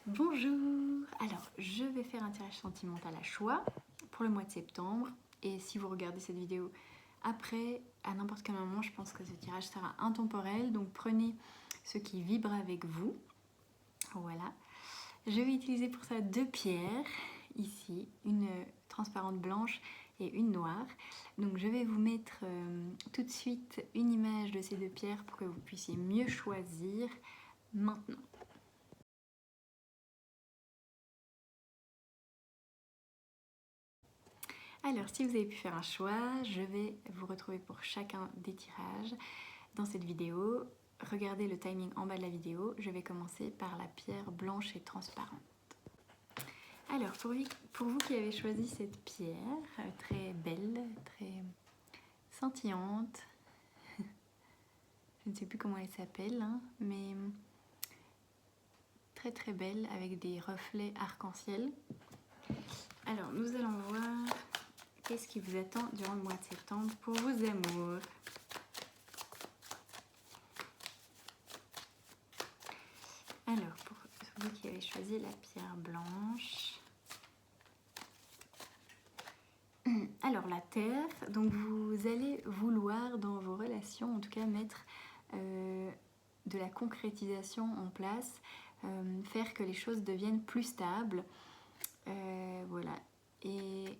Bonjour! Alors, je vais faire un tirage sentimental à choix pour le mois de septembre. Et si vous regardez cette vidéo après, à n'importe quel moment, je pense que ce tirage sera intemporel. Donc prenez ce qui vibre avec vous. Voilà. Je vais utiliser pour ça deux pierres, ici, une transparente blanche et une noire. Donc je vais vous mettre tout de suite une image de ces deux pierres pour que vous puissiez mieux choisir maintenant. Alors, si vous avez pu faire un choix, je vais vous retrouver pour chacun des tirages dans cette vidéo. Regardez le timing en bas de la vidéo. Je vais commencer par la pierre blanche et transparente. Alors, pour vous qui avez choisi cette pierre, très belle, très scintillante, je ne sais plus comment elle s'appelle, hein, mais très très belle avec des reflets arc-en-ciel. Alors, nous allons voir qu'est-ce qui vous attend durant le mois de septembre pour vos amours. Alors, pour vous qui avez choisi la pierre blanche. Alors, la terre, donc vous allez vouloir dans vos relations, en tout cas, mettre de la concrétisation en place, faire que les choses deviennent plus stables, voilà, et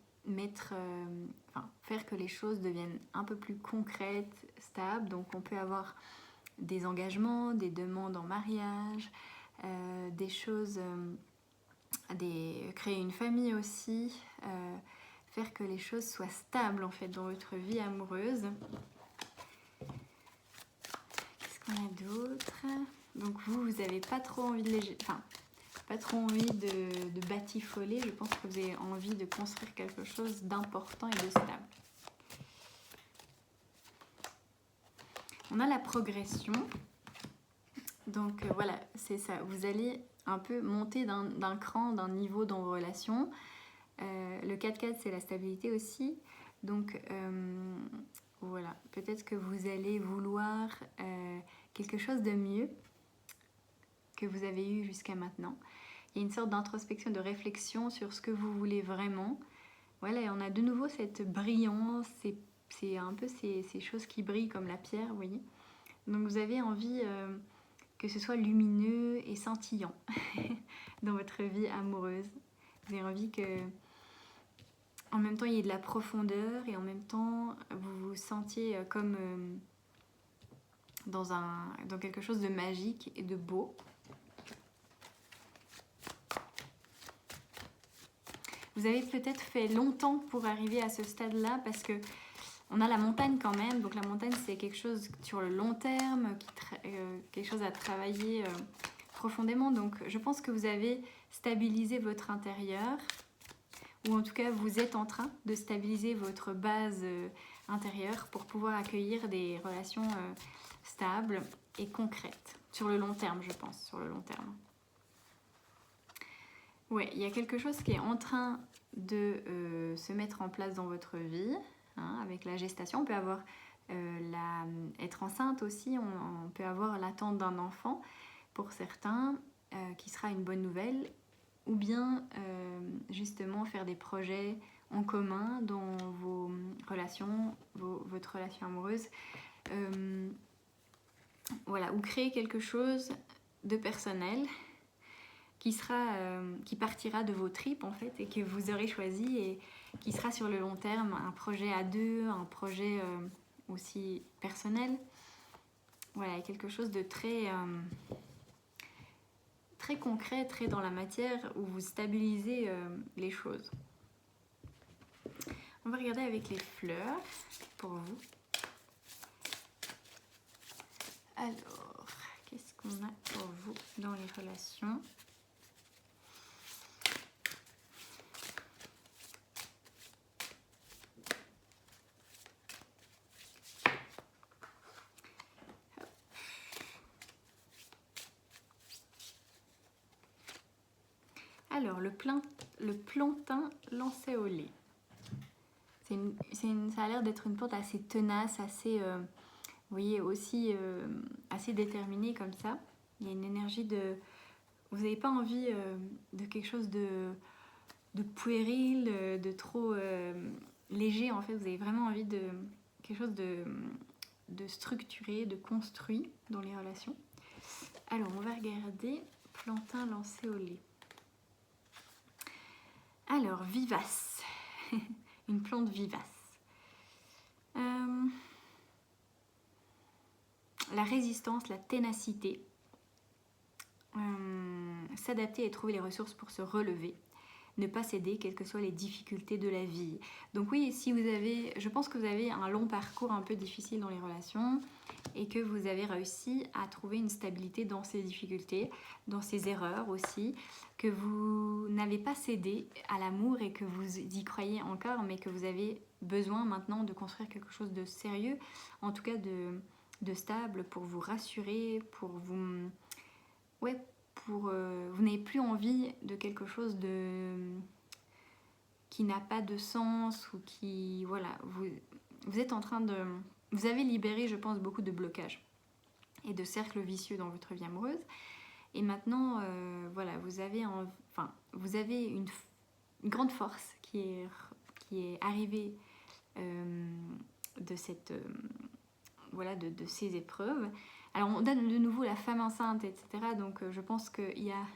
faire que les choses deviennent un peu plus concrètes, stables. Donc, on peut avoir des engagements, des demandes en mariage, des choses, créer une famille aussi, faire que les choses soient stables en fait dans votre vie amoureuse. Qu'est-ce qu'on a d'autre? Donc vous n'avez pas trop envie pas trop envie de batifoler. Je pense que vous avez envie de construire quelque chose d'important et de stable. On a la progression. Donc voilà, c'est ça. Vous allez un peu monter d'un cran, d'un niveau dans vos relations. Le 4-4, c'est la stabilité aussi. Donc voilà, peut-être que vous allez vouloir quelque chose de mieux que vous avez eu jusqu'à maintenant. Il y a une sorte d'introspection, de réflexion sur ce que vous voulez vraiment. Voilà, et on a de nouveau cette brillance, c'est un peu ces choses qui brillent comme la pierre, vous voyez. Donc vous avez envie que ce soit lumineux et scintillant dans votre vie amoureuse. Vous avez envie que, en même temps, il y ait de la profondeur et en même temps, vous vous sentiez comme dans quelque chose de magique et de beau. Vous avez peut-être fait longtemps pour arriver à ce stade-là parce que on a la montagne quand même. Donc la montagne, c'est quelque chose sur le long terme, quelque chose à travailler profondément. Donc je pense que vous avez stabilisé votre intérieur, ou en tout cas vous êtes en train de stabiliser votre base intérieure pour pouvoir accueillir des relations stables et concrètes. Sur le long terme, je pense, sur le long terme. Ouais, il y a quelque chose qui est en train de se mettre en place dans votre vie, hein, avec la gestation. On peut avoir être enceinte aussi, on peut avoir l'attente d'un enfant pour certains, qui sera une bonne nouvelle, ou bien justement faire des projets en commun dans vos relations, votre relation amoureuse. Voilà, ou créer quelque chose de personnel qui partira de vos tripes en fait et que vous aurez choisi et qui sera sur le long terme, un projet à deux, un projet aussi personnel. Voilà, quelque chose de très concret, très dans la matière où vous stabilisez les choses. On va regarder avec les fleurs pour vous. Alors, qu'est-ce qu'on a pour vous dans les relations ? Alors, le plantain lancé au lait. Ça a l'air d'être une plante assez tenace, assez, vous voyez, aussi assez déterminée comme ça. Il y a une énergie de, vous n'avez pas envie de quelque chose de puéril, de trop léger. En fait, vous avez vraiment envie de quelque chose de structuré, de construit dans les relations. Alors, on va regarder plantain lancé au lait. Alors, vivace. Une plante vivace. La résistance, la ténacité. S'adapter et trouver les ressources pour se relever. Ne pas céder, quelles que soient les difficultés de la vie. Donc oui, si vous avez, je pense que vous avez un long parcours un peu difficile dans les relations et que vous avez réussi à trouver une stabilité dans ces difficultés, dans ces erreurs aussi, que vous n'avez pas cédé à l'amour et que vous y croyez encore, mais que vous avez besoin maintenant de construire quelque chose de sérieux, en tout cas de stable, pour vous rassurer, pour vous... Ouais, vous n'avez plus envie de quelque chose qui n'a pas de sens ou qui... Voilà, vous êtes en train de... Vous avez libéré, je pense, beaucoup de blocages et de cercles vicieux dans votre vie amoureuse. Et maintenant, voilà, vous avez une grande force qui est arrivée de cette... voilà, de ces épreuves. Alors on donne de nouveau la femme enceinte, etc. Donc je pense qu'il y a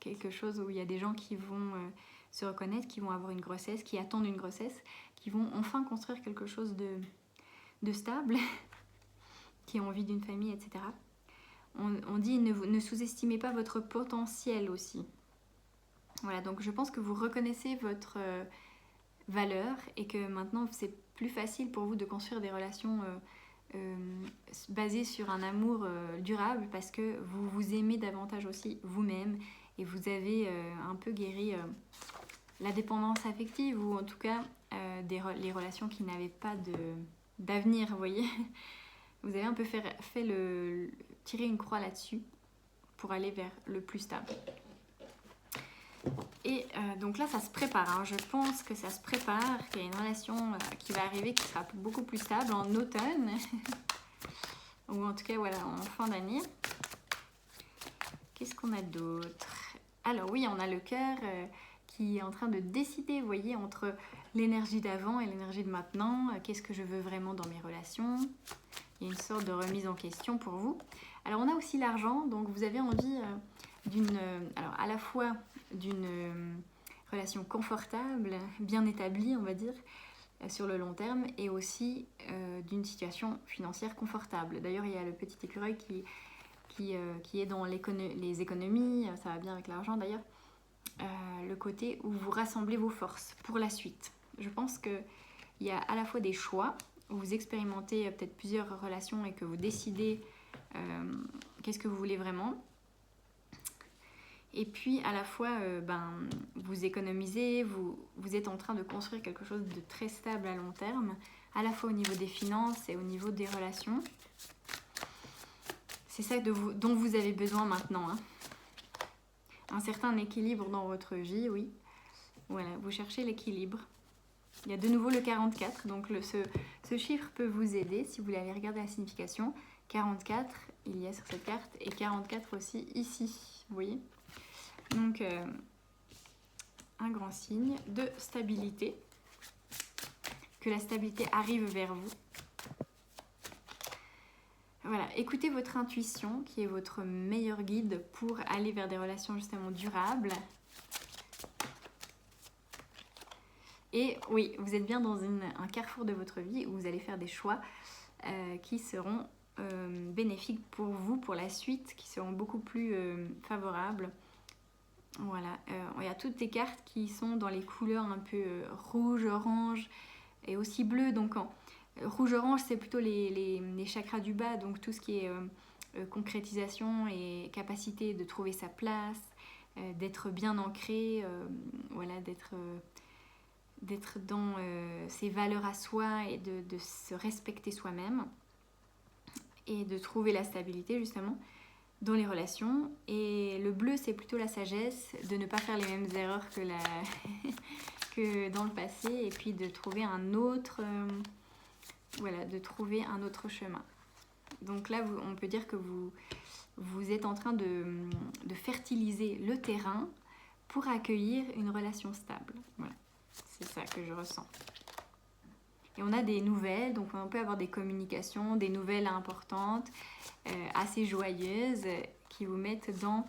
quelque chose où il y a des gens qui vont se reconnaître, qui vont avoir une grossesse, qui attendent une grossesse, qui vont enfin construire quelque chose de stable, qui ont envie d'une famille, etc. On dit ne sous-estimez pas votre potentiel aussi. Voilà, donc je pense que vous reconnaissez votre valeur et que maintenant c'est plus facile pour vous de construire des relations basé sur un amour durable parce que vous vous aimez davantage aussi vous-même et vous avez un peu guéri la dépendance affective ou en tout cas les relations qui n'avaient pas d'avenir, vous voyez. Vous avez un peu tirer une croix là-dessus pour aller vers le plus stable. Et donc là, ça se prépare. Hein. Je pense que ça se prépare, qu'il y a une relation qui va arriver, qui sera beaucoup plus stable en automne. Ou en tout cas, voilà, en fin d'année. Qu'est-ce qu'on a d'autre? Alors oui, on a le cœur qui est en train de décider, vous voyez, entre l'énergie d'avant et l'énergie de maintenant. Qu'est-ce que je veux vraiment dans mes relations? Il y a une sorte de remise en question pour vous. Alors on a aussi l'argent, donc vous avez envie alors à la fois d'une relation confortable, bien établie, on va dire, sur le long terme, et aussi d'une situation financière confortable. D'ailleurs, il y a le petit écureuil qui est dans les économies, ça va bien avec l'argent d'ailleurs, le côté où vous rassemblez vos forces pour la suite. Je pense qu'il y a à la fois des choix, où vous expérimentez peut-être plusieurs relations et que vous décidez qu'est-ce que vous voulez vraiment. Et puis à la fois, vous économisez, vous êtes en train de construire quelque chose de très stable à long terme, à la fois au niveau des finances et au niveau des relations. C'est ça dont vous avez besoin maintenant. Hein. Un certain équilibre dans votre vie, oui. Voilà, vous cherchez l'équilibre. Il y a de nouveau le 44, donc ce chiffre peut vous aider si vous voulez aller regarder la signification. 44, il y a sur cette carte, et 44 aussi ici, vous voyez. Donc, un grand signe de stabilité, que la stabilité arrive vers vous. Voilà, écoutez votre intuition, qui est votre meilleur guide pour aller vers des relations justement durables. Et oui, vous êtes bien dans un carrefour de votre vie où vous allez faire des choix qui seront bénéfiques pour vous, pour la suite, qui seront beaucoup plus favorables. Voilà, il y a toutes les cartes qui sont dans les couleurs un peu rouge, orange et aussi bleu. Donc rouge-orange, c'est plutôt les chakras du bas, donc tout ce qui est concrétisation et capacité de trouver sa place, d'être bien ancré, voilà, d'être dans ses valeurs à soi et de se respecter soi-même et de trouver la stabilité justement dans les relations. Et le bleu, c'est plutôt la sagesse, de ne pas faire les mêmes erreurs que dans le passé, et puis de trouver un autre chemin. Donc là, on peut dire que vous vous êtes en train de fertiliser le terrain pour accueillir une relation stable. Voilà, c'est ça que je ressens. Et on a des nouvelles, donc on peut avoir des communications, des nouvelles importantes, assez joyeuses, qui vous mettent dans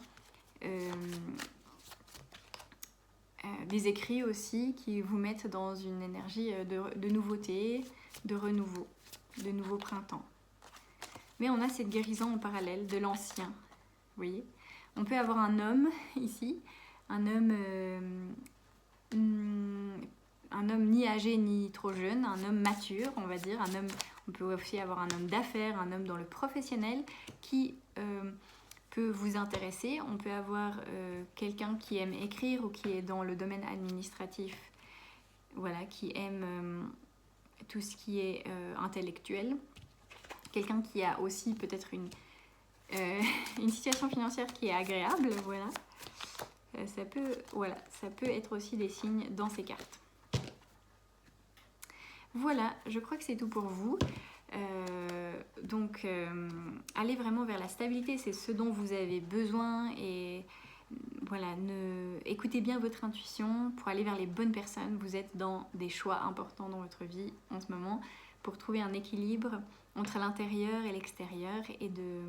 des écrits aussi, qui vous mettent dans une énergie de nouveauté, de renouveau, de nouveau printemps. Mais on a cette guérison en parallèle de l'ancien, vous voyez. On peut avoir un homme ici, un homme ni âgé ni trop jeune, un homme mature, on va dire, un homme, on peut aussi avoir un homme d'affaires, un homme dans le professionnel qui peut vous intéresser. On peut avoir quelqu'un qui aime écrire ou qui est dans le domaine administratif, voilà, qui aime tout ce qui est intellectuel. Quelqu'un qui a aussi peut-être une situation financière qui est agréable, voilà. Ça peut être aussi des signes dans ces cartes. Voilà, je crois que c'est tout pour vous. Donc, allez vraiment vers la stabilité, c'est ce dont vous avez besoin. Et voilà, écoutez bien votre intuition pour aller vers les bonnes personnes. Vous êtes dans des choix importants dans votre vie en ce moment pour trouver un équilibre entre l'intérieur et l'extérieur et de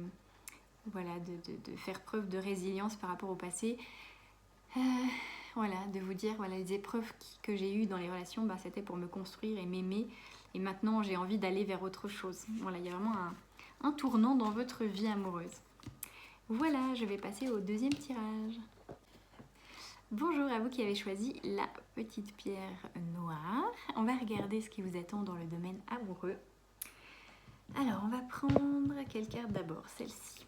faire preuve de résilience par rapport au passé. Voilà, de vous dire, voilà, les épreuves que j'ai eues dans les relations, c'était pour me construire et m'aimer. Et maintenant, j'ai envie d'aller vers autre chose. Voilà, il y a vraiment un tournant dans votre vie amoureuse. Voilà, je vais passer au deuxième tirage. Bonjour à vous qui avez choisi la petite pierre noire. On va regarder ce qui vous attend dans le domaine amoureux. Alors, on va prendre quelle carte d'abord? Celle-ci.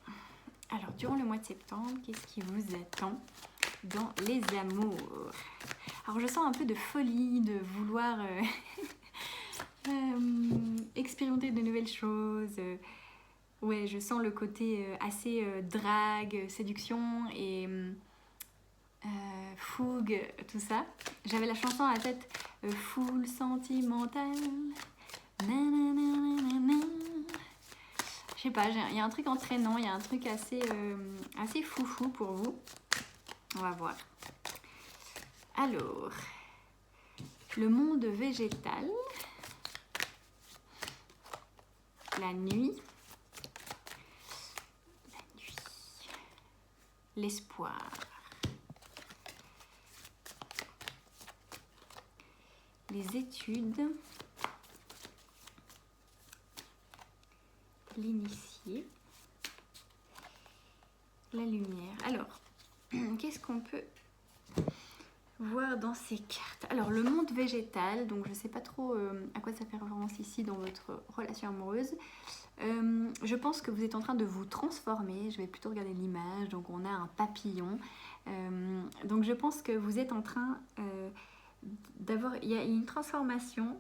Alors, durant le mois de septembre, qu'est-ce qui vous attend dans les amours? Alors, je sens un peu de folie, de vouloir expérimenter de nouvelles choses. Ouais, je sens le côté assez drague, séduction et fougue, tout ça. J'avais la chanson à la tête, foule sentimentale. Je sais pas, il y a un truc entraînant, il y a un truc assez foufou pour vous. On va voir. Alors, le monde végétal, la nuit, l'espoir, les études, l'initié, la lumière. Alors, qu'est-ce qu'on peut voir dans ces cartes? Alors, le monde végétal, donc je ne sais pas trop à quoi ça fait référence ici dans votre relation amoureuse. Je pense que vous êtes en train de vous transformer. Je vais plutôt regarder l'image. Donc, on a un papillon. Donc, je pense que vous êtes en train d'avoir... Il y a une transformation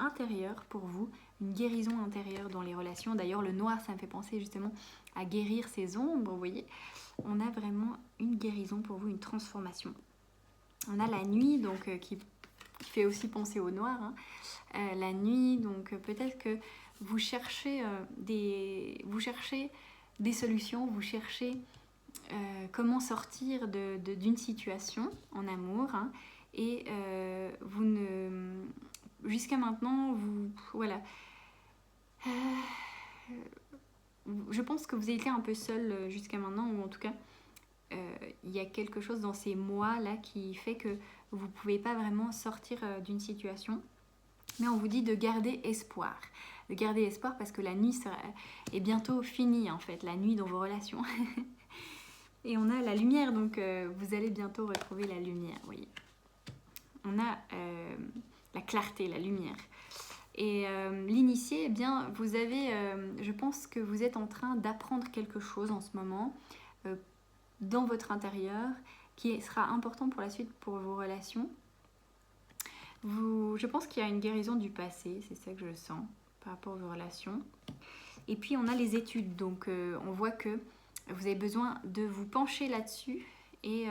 intérieure pour vous, une guérison intérieure dans les relations. D'ailleurs, le noir, ça me fait penser justement à guérir ces ombres, vous voyez. On a vraiment une guérison pour vous, une transformation. On a la nuit, donc qui fait aussi penser au noir. Hein. La nuit, donc peut-être que vous cherchez des solutions, vous cherchez comment sortir d'une situation en amour. Hein, et vous ne... Jusqu'à maintenant, voilà. Je pense que vous avez été un peu seul jusqu'à maintenant, ou en tout cas, il y a quelque chose dans ces mois-là qui fait que vous ne pouvez pas vraiment sortir d'une situation. Mais on vous dit de garder espoir. De garder espoir parce que la nuit est bientôt finie, en fait, la nuit dans vos relations. Et on a la lumière, donc vous allez bientôt retrouver la lumière, vous voyez. On a la clarté, la lumière. Et l'initié, eh bien, vous avez, je pense que vous êtes en train d'apprendre quelque chose en ce moment dans votre intérieur qui sera important pour la suite pour vos relations. Je pense qu'il y a une guérison du passé, c'est ça que je sens par rapport aux relations. Et puis on a les études, donc on voit que vous avez besoin de vous pencher là-dessus et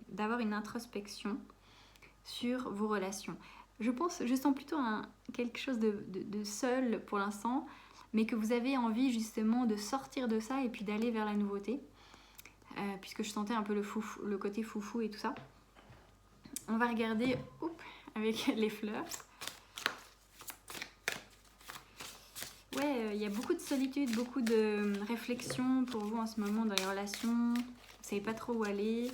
d'avoir une introspection sur vos relations. Je sens plutôt quelque chose de seul pour l'instant, mais que vous avez envie justement de sortir de ça et puis d'aller vers la nouveauté, puisque je sentais un peu le côté foufou et tout ça. On va regarder avec les fleurs. Ouais, il y a beaucoup de solitude, beaucoup de réflexion pour vous en ce moment dans les relations. Vous ne savez pas trop où aller.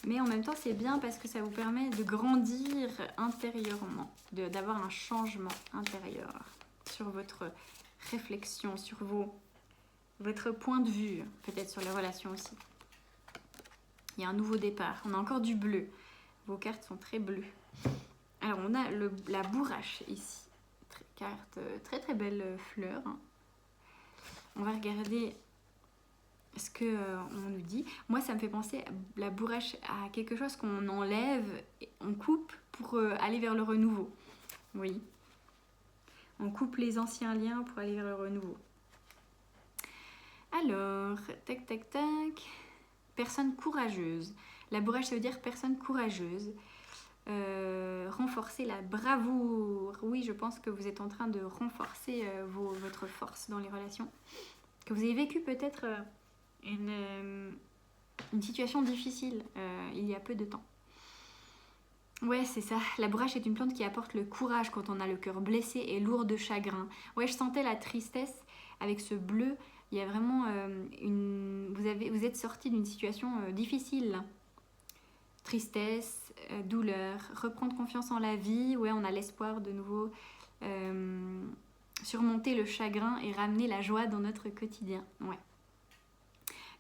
Mais en même temps, c'est bien parce que ça vous permet de grandir intérieurement, d'avoir un changement intérieur sur votre réflexion, sur votre point de vue, peut-être sur les relations aussi. Il y a un nouveau départ. On a encore du bleu. Vos cartes sont très bleues. Alors, on a la bourrache ici. Carte très très belle fleur. On va regarder ce qu'on nous dit. Moi, ça me fait penser la bourrache à quelque chose qu'on enlève, on coupe pour aller vers le renouveau. Oui. On coupe les anciens liens pour aller vers le renouveau. Alors, tac tac tac. Personne courageuse. La bourrache, ça veut dire personne courageuse. Renforcer la bravoure. Oui, je pense que vous êtes en train de renforcer votre force dans les relations. Que vous avez vécu peut-être une situation difficile il y a peu de temps. Ouais, c'est ça. La bourrache est une plante qui apporte le courage quand on a le cœur blessé et lourd de chagrin. Ouais, je sentais la tristesse avec ce bleu. Il y a vraiment vous êtes sorti d'une situation difficile. Tristesse, douleur, reprendre confiance en la vie. Ouais, on a l'espoir de nouveau surmonter le chagrin et ramener la joie dans notre quotidien. Ouais.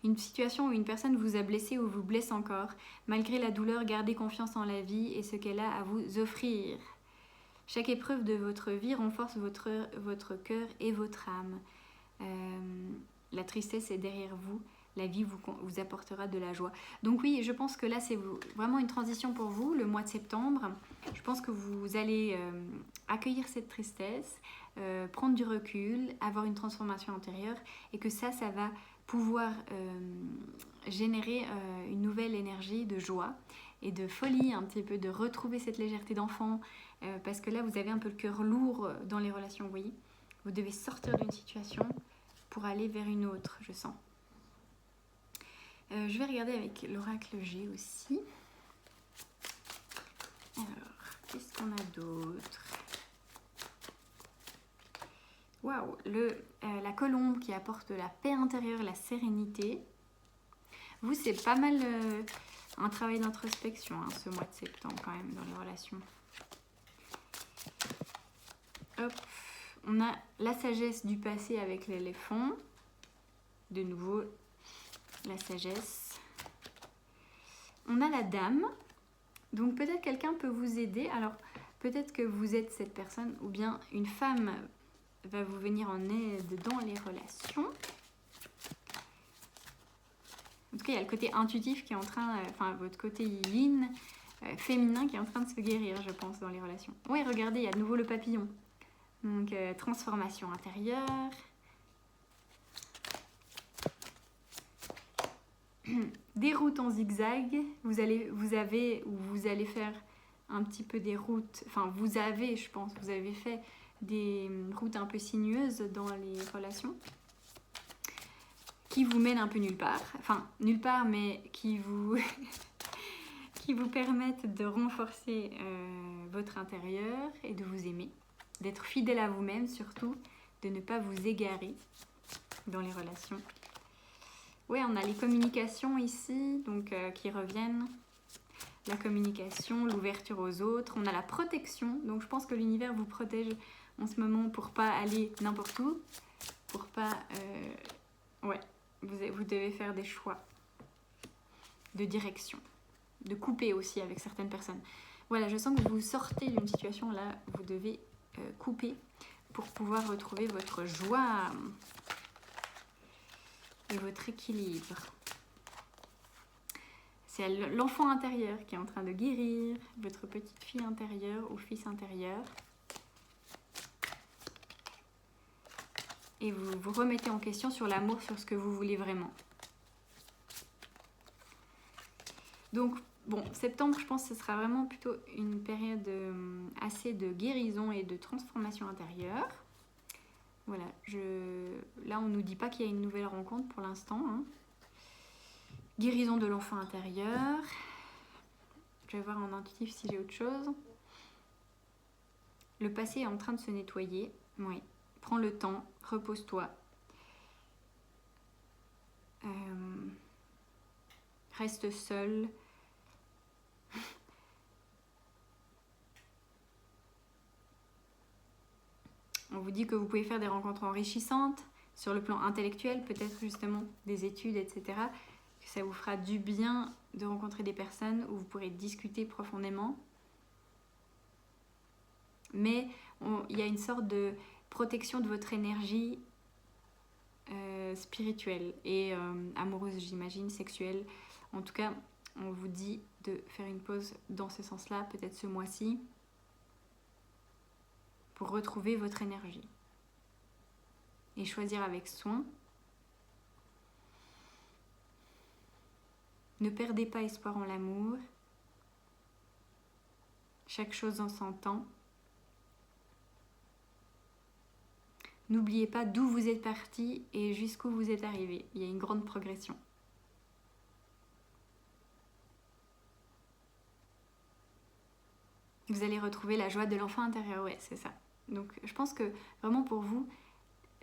Une situation où une personne vous a blessé ou vous blesse encore. Malgré la douleur, gardez confiance en la vie et ce qu'elle a à vous offrir. Chaque épreuve de votre vie renforce votre cœur et votre âme. La tristesse est derrière vous. La vie vous apportera de la joie. Donc oui, je pense que là, c'est vraiment une transition pour vous, le mois de septembre. Je pense que vous allez accueillir cette tristesse, prendre du recul, avoir une transformation intérieure et que ça va pouvoir générer une nouvelle énergie de joie et de folie, un petit peu de retrouver cette légèreté d'enfant parce que là, vous avez un peu le cœur lourd dans les relations, vous voyez. Vous devez sortir d'une situation pour aller vers une autre, je sens. Je vais regarder avec l'oracle G aussi. Alors, qu'est-ce qu'on a d'autre? Waouh, la colombe qui apporte la paix intérieure, la sérénité. Vous, c'est pas mal un travail d'introspection, hein, ce mois de septembre quand même, dans les relations. Hop, on a la sagesse du passé avec l'éléphant. De nouveau, la sagesse. On a la dame. Donc peut-être quelqu'un peut vous aider. Alors peut-être que vous êtes cette personne ou bien une femme va vous venir en aide dans les relations. En tout cas, il y a le côté intuitif qui est en train, votre côté yin, féminin qui est en train de se guérir, je pense, dans les relations. Oui, regardez, il y a de nouveau le papillon. Donc transformation intérieure. Des routes en zigzag, vous allez faire un petit peu des routes, vous avez fait des routes un peu sinueuses dans les relations qui vous mènent un peu nulle part, mais qui vous qui vous permettent de renforcer votre intérieur et de vous aimer, d'être fidèle à vous-même surtout, de ne pas vous égarer dans les relations. Oui, on a les communications ici, donc qui reviennent. La communication, l'ouverture aux autres. On a la protection, donc je pense que l'univers vous protège en ce moment pour pas aller n'importe où. Pour pas... vous devez faire des choix de direction. De couper aussi avec certaines personnes. Voilà, je sens que vous sortez d'une situation là, vous devez couper pour pouvoir retrouver votre joie et votre équilibre. C'est l'enfant intérieur qui est en train de guérir, votre petite fille intérieure ou fils intérieur. Et vous vous remettez en question sur l'amour, sur ce que vous voulez vraiment. Donc, bon, septembre, je pense que ce sera vraiment plutôt une période assez de guérison et de transformation intérieure. Voilà, là on nous dit pas qu'il y a une nouvelle rencontre pour l'instant. Hein. Guérison de l'enfant intérieur. Je vais voir en intuitif si j'ai autre chose. Le passé est en train de se nettoyer. Oui. Prends le temps, repose-toi. Reste seul. On vous dit que vous pouvez faire des rencontres enrichissantes sur le plan intellectuel, peut-être justement des études, etc. Que ça vous fera du bien de rencontrer des personnes où vous pourrez discuter profondément. Mais il y a une sorte de protection de votre énergie spirituelle et amoureuse, j'imagine, sexuelle. En tout cas, on vous dit de faire une pause dans ce sens-là, peut-être ce mois-ci, pour retrouver votre énergie. Et choisir avec soin. Ne perdez pas espoir en l'amour. Chaque chose en son temps. N'oubliez pas d'où vous êtes parti et jusqu'où vous êtes arrivé. Il y a une grande progression. Vous allez retrouver la joie de l'enfant intérieur, ouais, c'est ça. Donc je pense que vraiment pour vous,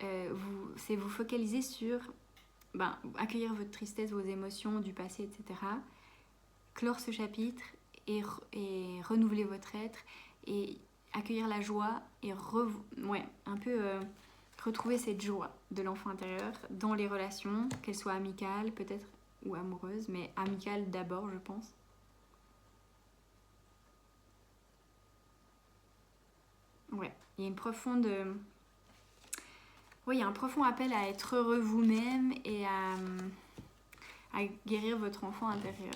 c'est vous focaliser sur accueillir votre tristesse, vos émotions du passé, etc. Clore ce chapitre et renouveler votre être et accueillir la joie et retrouver cette joie de l'enfant intérieur dans les relations, qu'elles soient amicales peut-être ou amoureuses, mais amicales d'abord, je pense. Ouais, il y a une profonde... Oui, il y a un profond appel à être heureux vous-même et à guérir votre enfant intérieur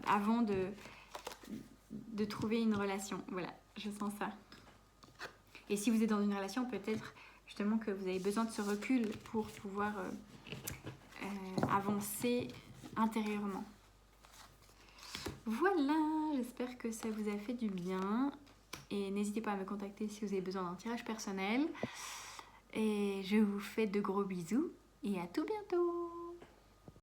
avant de trouver une relation. Voilà, je sens ça. Et si vous êtes dans une relation, peut-être justement que vous avez besoin de ce recul pour pouvoir avancer intérieurement. Voilà, j'espère que ça vous a fait du bien. Et n'hésitez pas à me contacter si vous avez besoin d'un tirage personnel. Et je vous fais de gros bisous et à tout bientôt.